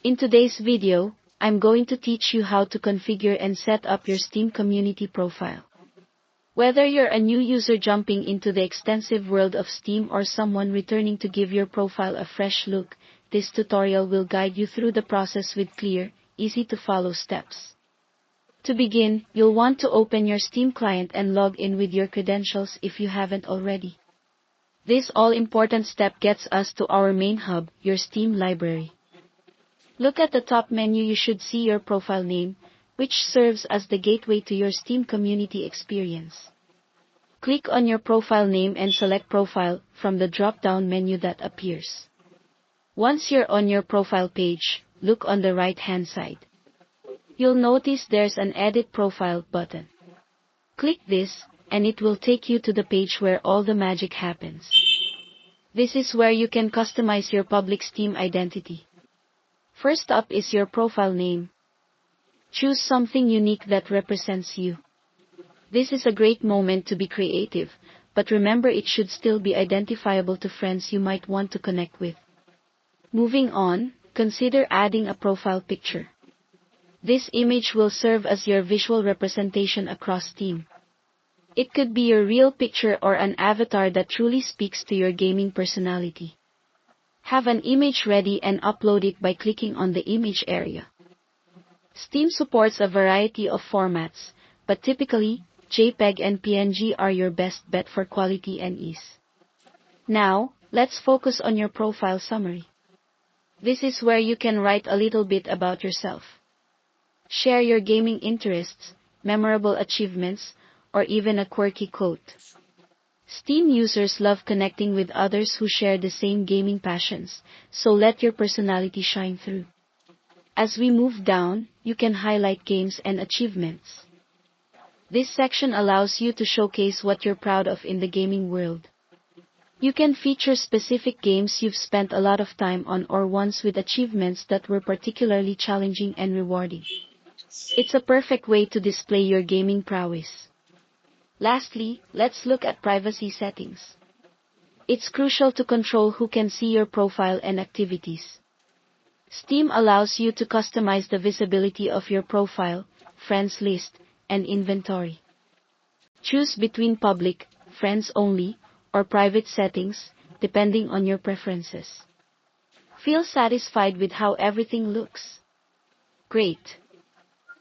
In today's video, I'm going to teach you how to configure and set up your Steam community profile. Whether you're a new user jumping into the extensive world of Steam or someone returning to give your profile a fresh look, this tutorial will guide you through the process with clear, easy-to-follow steps. To begin, you'll want to open your Steam client and log in with your credentials if you haven't already. This all-important step gets us to our main hub, your Steam library. Look at the top menu. You should see your profile name, which serves as the gateway to your Steam community experience. Click on your profile name and select Profile from the drop-down menu that appears. Once you're on your profile page, look on the right-hand side. You'll notice there's an Edit Profile button. Click this, and it will take you to the page where all the magic happens. This is where you can customize your public Steam identity. First up is your profile name. Choose something unique that represents you. This is a great moment to be creative, but remember it should still be identifiable to friends you might want to connect with. Moving on, consider adding a profile picture. This image will serve as your visual representation across Steam. It could be your real picture or an avatar that truly speaks to your gaming personality. Have an image ready and upload it by clicking on the image area. Steam supports a variety of formats, but typically, JPEG and PNG are your best bet for quality and ease. Now, let's focus on your profile summary. This is where you can write a little bit about yourself. Share your gaming interests, memorable achievements, or even a quirky quote. Steam users love connecting with others who share the same gaming passions, so let your personality shine through. As we move down, you can highlight games and achievements. This section allows you to showcase what you're proud of in the gaming world. You can feature specific games you've spent a lot of time on or ones with achievements that were particularly challenging and rewarding. It's a perfect way to display your gaming prowess. Lastly, let's look at privacy settings. It's crucial to control who can see your profile and activities. Steam allows you to customize the visibility of your profile, friends list, and inventory. Choose between public, friends only, or private settings, depending on your preferences. Feel satisfied with how everything looks? Great!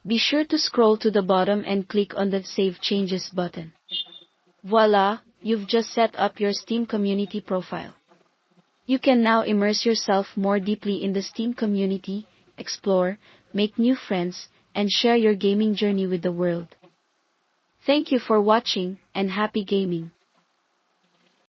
Be sure to scroll to the bottom and click on the Save Changes button. Voila, you've just set up your Steam community profile. You can now immerse yourself more deeply in the Steam community, explore, make new friends, and share your gaming journey with the world. Thank you for watching, and happy gaming!